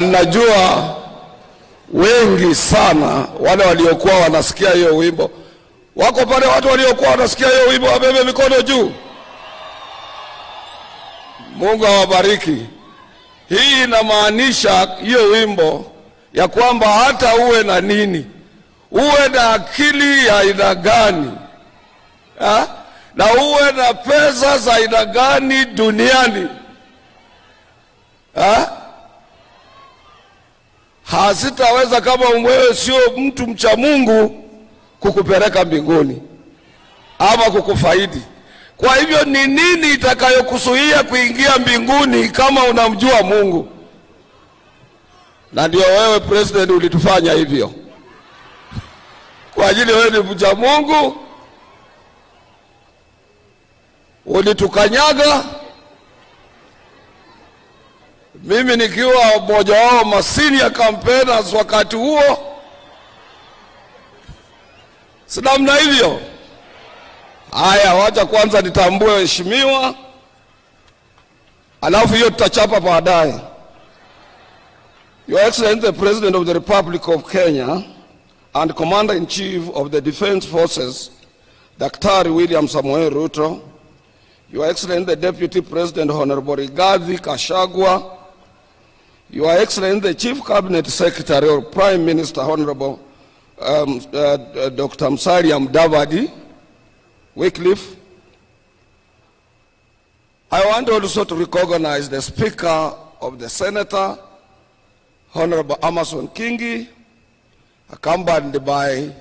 Najua wengi sana wale waliokuwa wanasikia hiyo wimbo. Wako pale watu waliokuwa wanasikia hiyo wimbo, wabebe mikono juu. Mungu awabariki. Hii inamaanisha hiyo wimbo ya kwamba hata uwe na nini, uwe na akili ya aina gani, na uwe na pesa za aina gani duniani, hasitaweza kama wewe sio mtu mcha Mungu kukupeleka mbinguni ama kukufaidi. Kwa hivyo ni nini itakayokuzuia kuingia mbinguni kama unamjua Mungu? Na ndio wewe president ulitufanya hivyo. Kwa ajili wewe ni mcha Mungu, ulitukanyaga. Mimi nikiwa mmoja wao masenior campaigners wakati huo, si namna hivyo. Haya, wacha kwanza nitambue heshimiwa, alafu hiyo tutachapa baadaye. Your Excellency the President of the Republic of Kenya and Commander-in-Chief of the Defense Forces, Daktari William Samoei Ruto, Your Excellency the Deputy President Honorable Rigathi Gachagua, Your Excellency the Chief Cabinet Secretary or Prime Minister Honorable Dr. Musalia Mudavadi, Wycliffe. I want also to recognize the Speaker of the Senator, Honorable Amason Kingi, accompanied by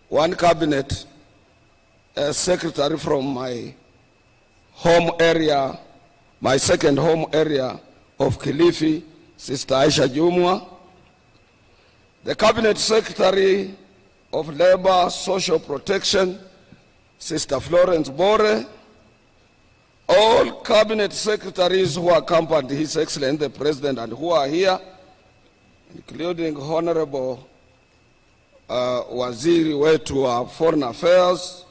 one Cabinet Secretary from my home area, my second home area of Kilifi, Sister Aisha Jumwa, the Cabinet Secretary of Labor, Social Protection, Sister Florence Bore, all Cabinet Secretaries who accompanied His Excellency the President and who are here, including Honorable Waziri wetu wa Foreign Affairs,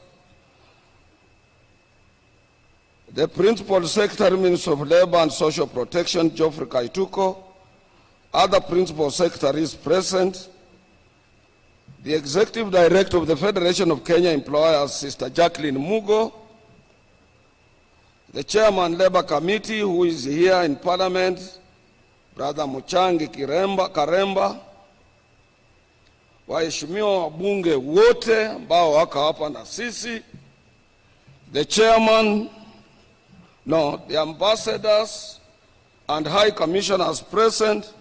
the Principal Secretary, Minister of Labor and Social Protection, Geoffrey Kaituko, other Principal Secretaries present, the Executive Director of the Federation of Kenya Employers, Sister Jacqueline Mugo, the Chairman Labor Committee who is here in Parliament, Brother Muchangi Karemba, waheshimiwa wabunge wote ambao wako hapa na sisi, the Chairman, the ambassadors and high commissioners present,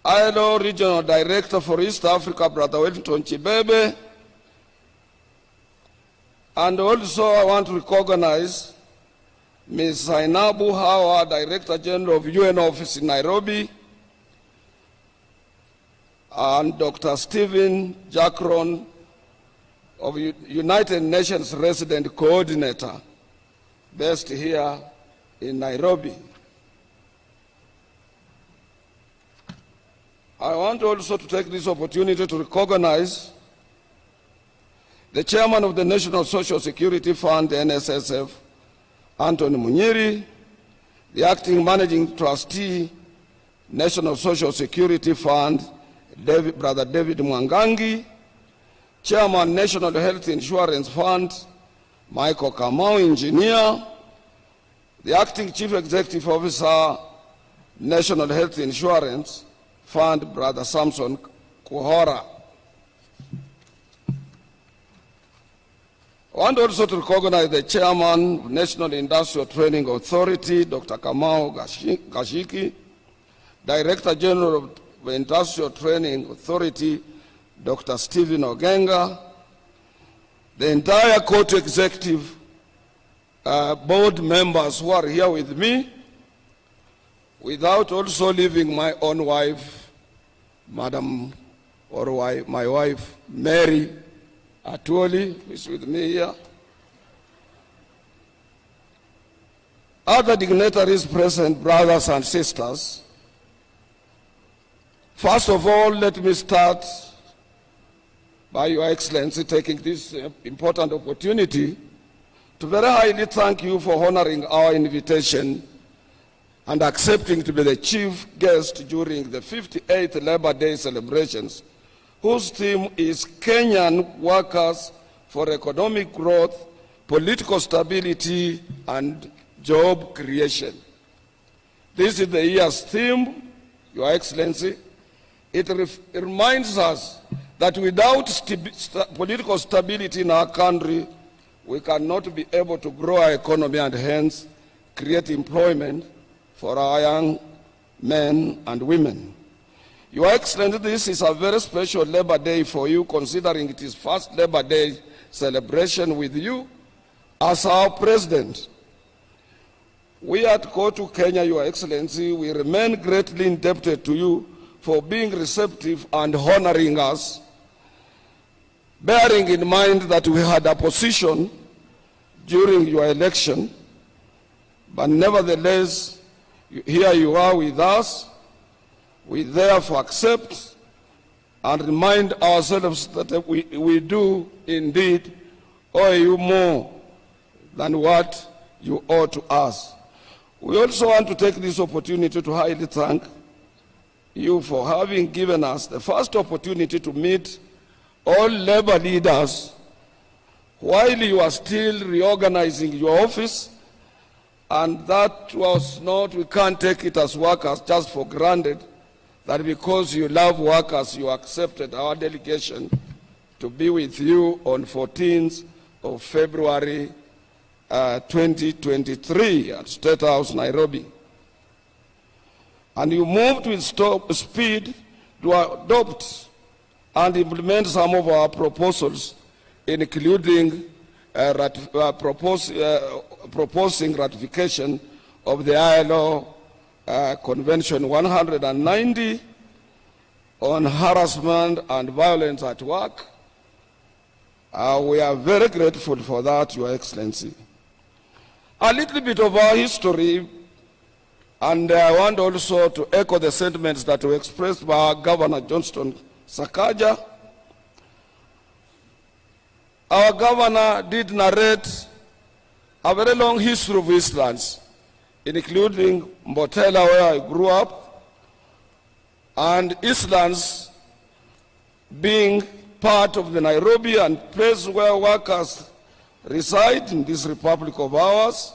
ILO Regional Director for East Africa, Brother Wellington Chibebe, and also I want to recognize Ms. Zainabu Hawa, Director General of UN Office in Nairobi, and Dr. Stephen Jackron of United Nations Resident Coordinator, based here in Nairobi. I want also to take this opportunity to recognize the Chairman of the National Social Security Fund, NSSF, Anthony Munyiri, the Acting Managing Trustee, National Social Security Fund, Brother David Mwangangi, Chairman, National Health Insurance Fund, Michael Kamau, Engineer, the Acting Chief Executive Officer, National Health Insurance Fund, Brother Samson Kuhora. I want also to recognize the Chairman of National Industrial Training Authority, Dr. Kamau Gashiki, Director General of the Industrial Training Authority, Dr. Stephen Ogenga, the entire court executive board members who are here with me, without also leaving my own wife, Madam, or my wife, Mary Atwoli, who is with me here. Other dignitaries present, brothers and sisters. First of all, let me start by Your Excellency taking this important opportunity to very highly thank you for honoring our invitation and accepting to be the chief guest during the 58th Labor Day celebrations, whose theme is Kenyan Workers for Economic Growth, Political Stability, and Job Creation. This is the year's theme, Your Excellency. It reminds us that without political stability in our country, we cannot be able to grow our economy and hence create employment for our young men and women. Your Excellency, this is a very special Labor Day for you, considering it is first Labor Day celebration with you as our President. We at Govt Kenya, Your Excellency, we remain greatly indebted to you for being receptive and honoring us, bearing in mind that we had opposition during your election, but nevertheless, here you are with us. We therefore accept and remind ourselves that we do indeed owe you more than what you owe to us. We also want to take this opportunity to highly thank you for having given us the first opportunity to meet all labor leaders while you are still reorganizing your office, and that was not, we can't take it as workers just for granted, that because you love workers, you accepted our delegation to be with you on 14th of February 2023 at State House, Nairobi. And you moved with speed to adopt and implement some of our proposals, including proposing ratification of the ILO Convention 190 on harassment and violence at work. We are very grateful for that, Your Excellency. A little bit of our history, and I want also to echo the sentiments that were expressed by our Governor Johnston Sakaja. Our governor did narrate a very long history of Eastlands, including Mbotela, where I grew up, and Eastlands being part of the Nairobi and place where workers reside in this republic of ours.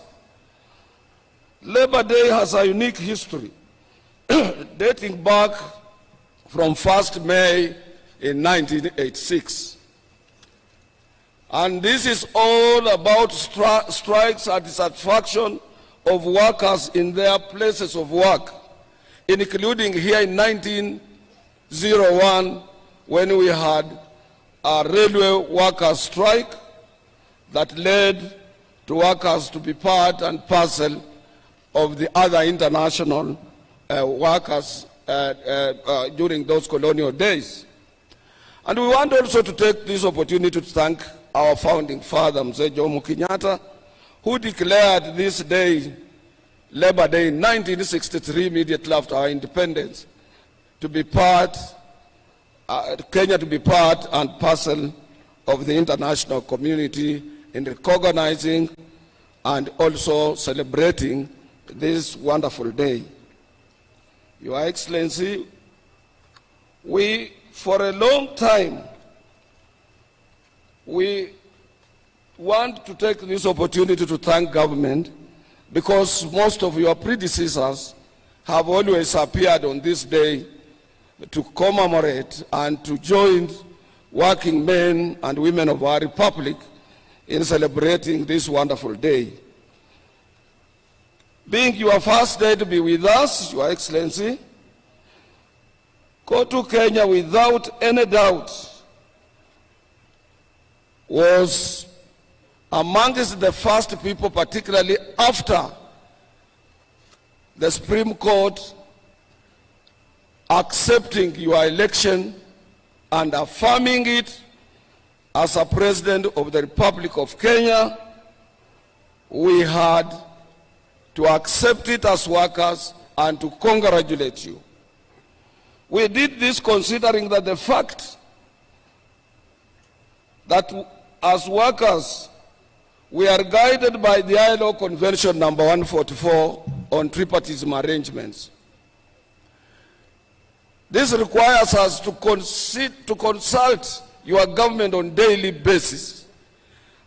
Labor Day has a unique history dating back from 1st May in 1986. And this is all about strikes and dissatisfaction of workers in their places of work, including here in 1901 when we had a railway workers' strike that led to workers to be part and parcel of the other international workers during those colonial days. And we want also to take this opportunity to thank our founding father, Mzee Jomo Kenyatta, who declared this day, Labor Day, in 1963, immediately after our independence, to be part, Kenya to be part and parcel of the international community in recognizing and also celebrating this wonderful day. Your Excellency, we, for a long time, we want to take this opportunity to thank government, because most of your predecessors have always appeared on this day to commemorate and to join working men and women of our republic in celebrating this wonderful day. Being your first day to be with us, Your Excellency, Govt Kenya, without any doubt, was amongst the first people, particularly after the Supreme Court accepting your election and affirming it as a President of the Republic of Kenya. We had to accept it as workers and to congratulate you. We did this considering that the fact that as workers We are guided by the ILO Convention number 144 on tripartism arrangements. This requires us to consult your government on a daily basis,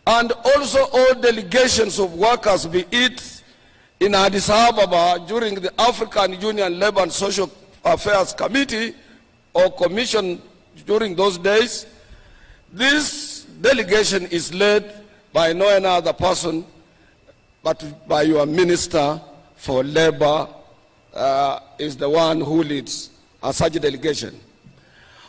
and also all delegations of workers, be it in Addis Ababa during the African Union Labour and Social Affairs Committee or Commission during those days. This delegation is led by no other person but by your Minister for Labour, is the one who leads such a delegation.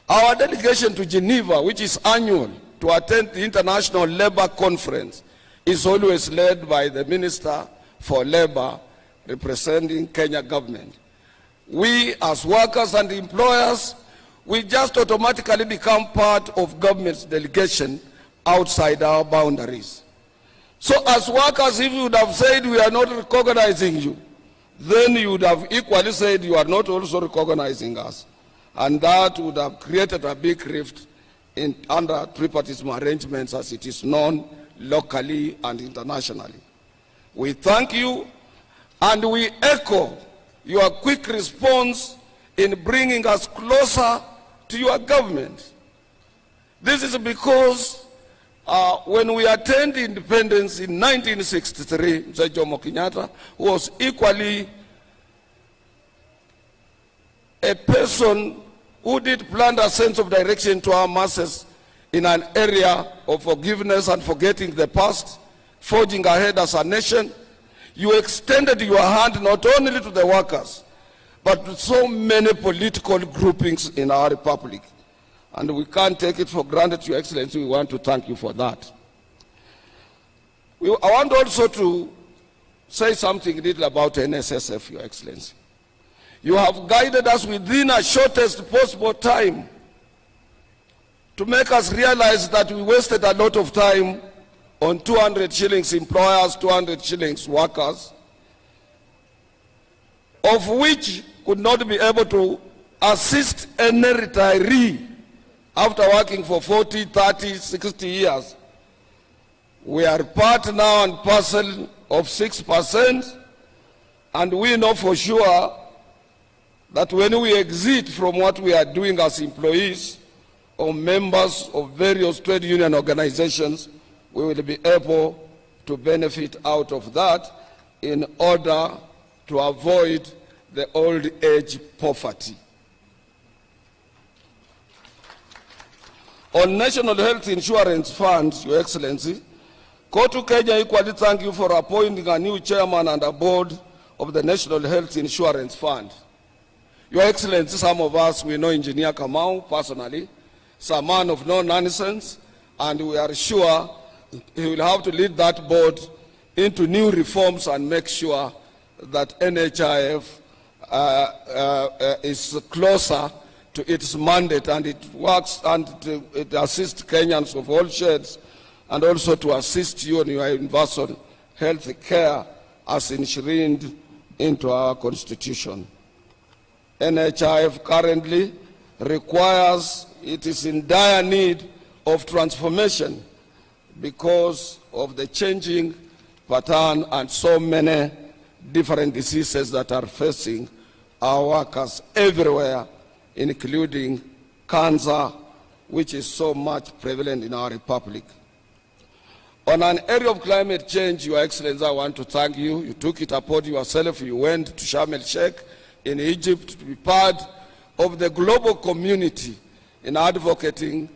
Our delegation to Geneva, which is annual, to attend the International Labour Conference, is always led by the Minister for Labour representing Kenya government. We as workers and employers, we just automatically become part of government's delegation outside our boundaries. So as workers, if you would have said we are not recognizing you, then you would have equally said you are not also recognizing us. And that would have created a big rift under tripartism arrangements as it is known locally and internationally. We thank you and we echo your quick response in bringing us closer to your government. This is because when we attained independence in 1963, Mzee Jomo Kenyatta was equally a person who did plant a sense of direction to our masses in an area of forgiveness and forgetting the past, forging ahead as a nation. You extended your hand not only to the workers, but to so many political groupings in our republic. And we can't take it for granted, Your Excellency. We want to thank you for that. I want also to say something little about NSSF, Your Excellency. You have guided us within a shortest possible time to make us realize that we wasted a lot of time on 200 shillings employers, 200 shillings workers, of which could not be able to assist any retiree after working for 40, 30, 60 years. We are part now and parcel of 6%, and we know for sure that when we exit from what we are doing as employees or members of various trade union organizations, we will be able to benefit out of that in order to avoid the old age poverty. On National Health Insurance Fund, Your Excellency, Kotu Kenya equally thank you for appointing a new chairman and a board of the National Health Insurance Fund. Your Excellency, some of us, we know Engineer Kamau personally. He's a man of no nonsense, and we are sure he will have to lead that board into new reforms and make sure that NHIF is closer to its mandate, and it works and it assists Kenyans of all shades, and also to assist you in your universal health care as enshrined into our constitution. NHIF currently requires, it is in dire need of transformation because of the changing pattern and so many different diseases that are facing our workers everywhere, including cancer, which is so much prevalent in our republic. On an area of climate change, Your Excellency, I want to thank you. You took it upon yourself. You went to Sharm el-Sheikh in Egypt to be part of the global community in advocating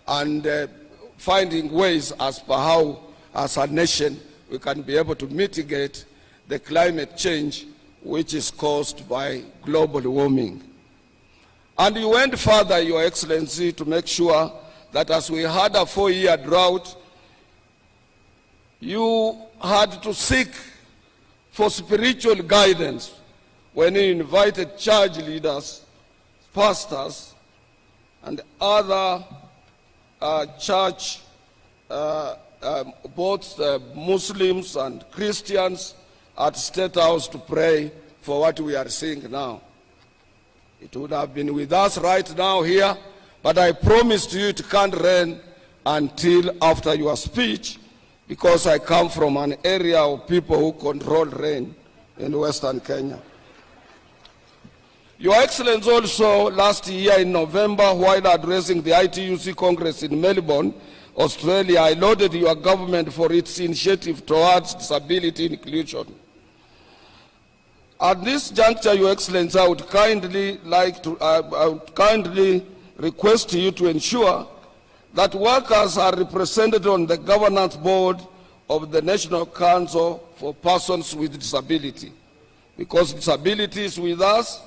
and finding ways as per how, as a nation, we can be able to mitigate the climate change which is caused by global warming. And you went further, Your Excellency, to make sure that as we had a 4-year drought, you had to seek for spiritual guidance when you invited church leaders, pastors, and other church, both Muslims and Christians, at State House to pray for what we are seeing now. It would have been with us right now here, but I promised you it can't rain until after your speech, because I come from an area of people who control rain in Western Kenya. Your Excellency, also last year in November, while addressing the ITUC Congress in Melbourne, Australia, I lauded your government for its initiative towards disability inclusion. At this juncture, Your Excellency, I would kindly request you to ensure that workers are represented on the governance board of the National Council for Persons with Disability, because disability is with us,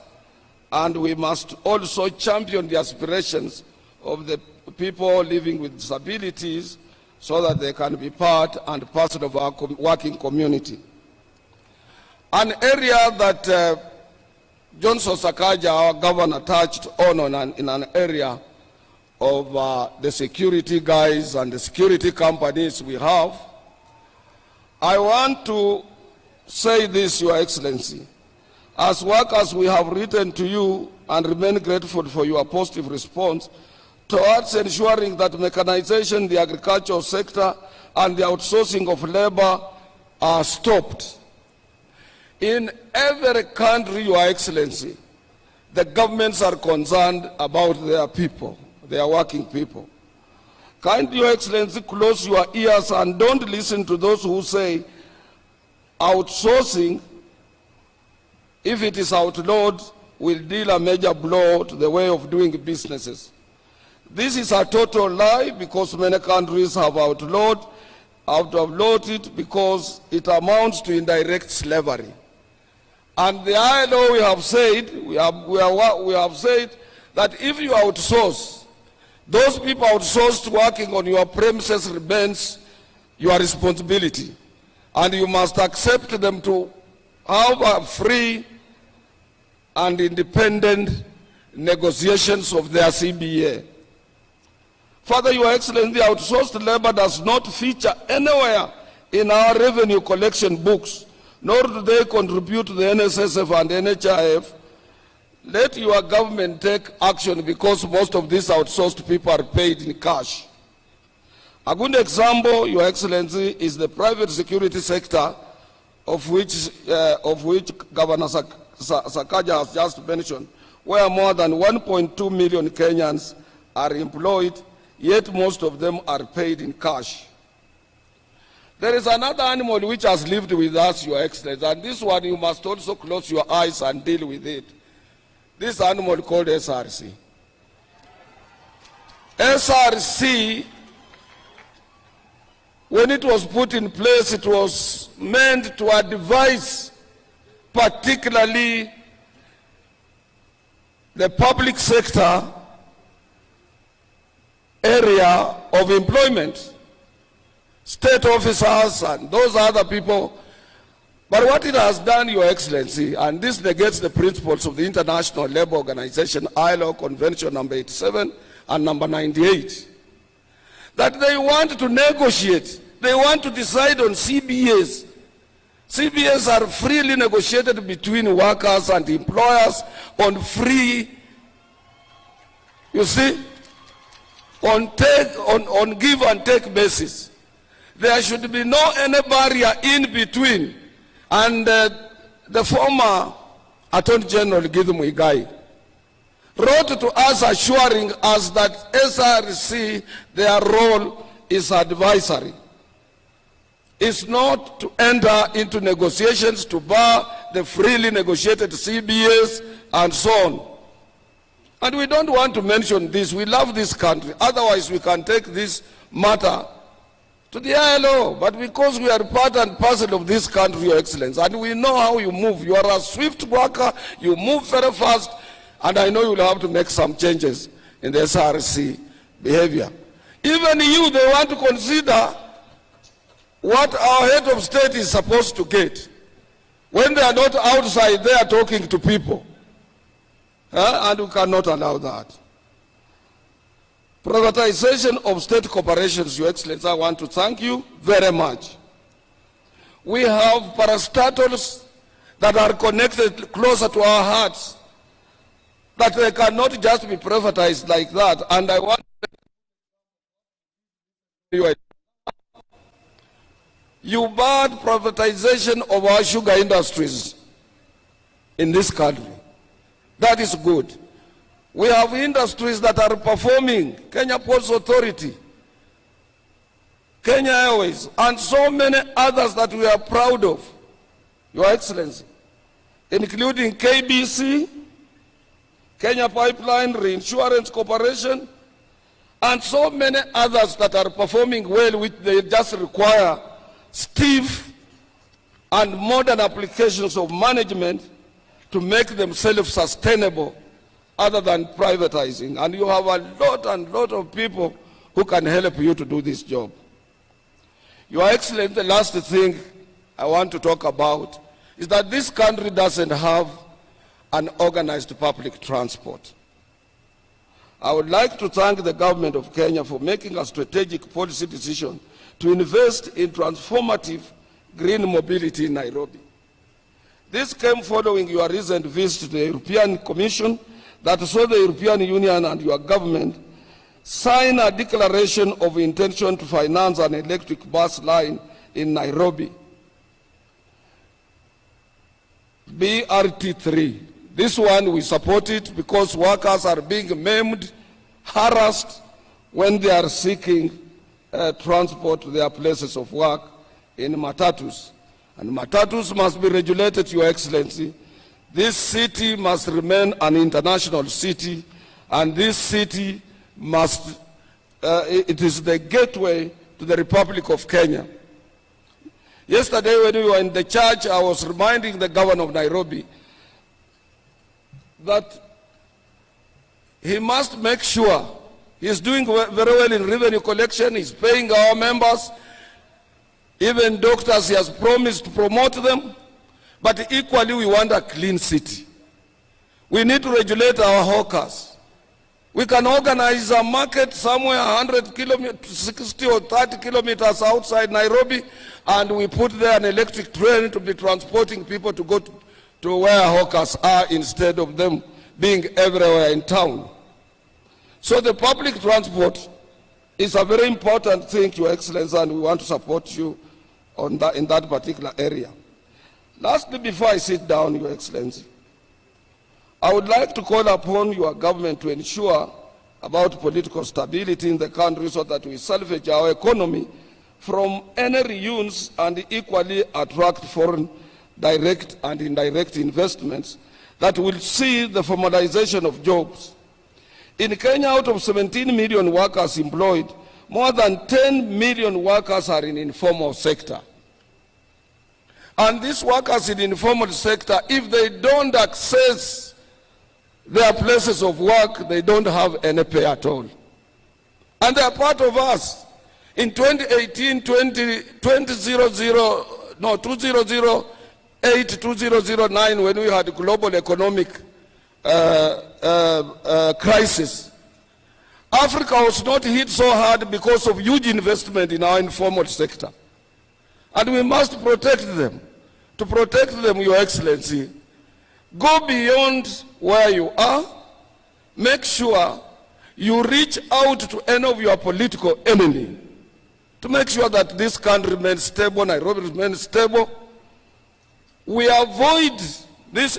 and we must also champion the aspirations of the people living with disabilities so that they can be part and parcel of our working community. An area that Johnson Sakaja, our governor, touched on in an area of the security guys and the security companies we have. I want to say this, Your Excellency. As workers, we have written to you and remain grateful for your positive response towards ensuring that mechanization in the agricultural sector and the outsourcing of labor are stopped. In every country, Your Excellency, the governments are concerned about their people, their working people. Kindly, Your Excellency, close your ears and don't listen to those who say outsourcing, if it is outlawed, will deal a major blow to the way of doing businesses. This is a total lie, because many countries have outlawed it because it amounts to indirect slavery. And the ILO, we have said that if you outsource, those people outsourced working on your premises remains your responsibility, and you must accept them to have a free and independent negotiations of their CBA. Further, Your Excellency, outsourced labor does not feature anywhere in our revenue collection books, nor do they contribute to the NSSF and NHIF. Let your government take action, because most of these outsourced people are paid in cash. A good example, Your Excellency, is the private security sector, of which Governor Sakaja has just mentioned, where more than 1.2 million Kenyans are employed, yet most of them are paid in cash. There is another animal which has lived with us, Your Excellency, and this one you must also close your eyes and deal with it. This animal called SRC. SRC, when it was put in place, it was meant to advise particularly the public sector area of employment, state officers and those other people. But what it has done, Your Excellency, and this negates the principles of the International Labour Organization, ILO Convention number 87 and number 98, that they want to negotiate, they want to decide on CBAs. CBAs are freely negotiated between workers and employers on free, you see, on give and take basis. There should be no any barrier in between. And the former Attorney General Githu Muigai wrote to us assuring us that SRC, their role is advisory. It's not to enter into negotiations to bar the freely negotiated CBAs and so on. And we don't want to mention this. We love this country. Otherwise, we can take this matter to the ILO. But because we are part and parcel of this country, Your Excellency, and we know how you move. You are a swift worker. You move very fast. And I know you will have to make some changes in the SRC behavior. Even you, they want to consider what our head of state is supposed to get when they are not outside there talking to people. And we cannot allow that. Privatization of state corporations, Your Excellency, I want to thank you very much. We have parastatals that are connected closer to our hearts, that they cannot just be privatized like that. And I want You barred privatization of our sugar industries in this country. That is good. We have industries that are performing, Kenya Ports Authority, Kenya Airways, and so many others that we are proud of, Your Excellency, including KBC, Kenya Pipeline Reinsurance Corporation, and so many others that are performing well, which they just require stiff and modern applications of management to make themselves sustainable other than privatizing. And you have a lot of people who can help you to do this job. Your Excellency, the last thing I want to talk about is that this country doesn't have an organized public transport. I would like to thank the government of Kenya for making a strategic policy decision to invest in transformative green mobility in Nairobi. This came following your recent visit to the European Commission that saw the European Union and your government sign a declaration of intention to finance an electric bus line in Nairobi, BRT3. This one we support it because workers are being maimed, harassed when they are seeking transport to their places of work in matatus. And matatus must be regulated, Your Excellency. This city must remain an international city, and this city must, it is the gateway to the Republic of Kenya. Yesterday when we were in the church, I was reminding the governor of Nairobi that he must make sure he's doing very well in revenue collection, he's paying our members, even doctors he has promised to promote them, but equally we want a clean city. We need to regulate our hawkers. We can organize a market somewhere 100 kilometers, 60 or 30 kilometers outside Nairobi, and we put there an electric train to be transporting people to go to where hawkers are instead of them being everywhere in town. So the public transport is a very important thing, Your Excellency, and we want to support you on that, in that particular area. Lastly, before I sit down, Your Excellency, I would like to call upon your government to ensure about political stability in the country so that we salvage our economy from any reunions and equally attract foreign direct and indirect investments that will see the formalization of jobs. In Kenya, out of 17 million workers employed, more than 10 million workers are in informal sector. And these workers in informal sector, if they don't access their places of work, they don't have any pay at all. And they are part of us. In 2018, 2009, when we had a global economic crisis, Africa was not hit so hard because of huge investment in our informal sector. And we must protect them. To protect them, Your Excellency, go beyond where you are. Make sure you reach out to any of your political enemy to make sure that this country remains stable, Nairobi remains stable. We avoid this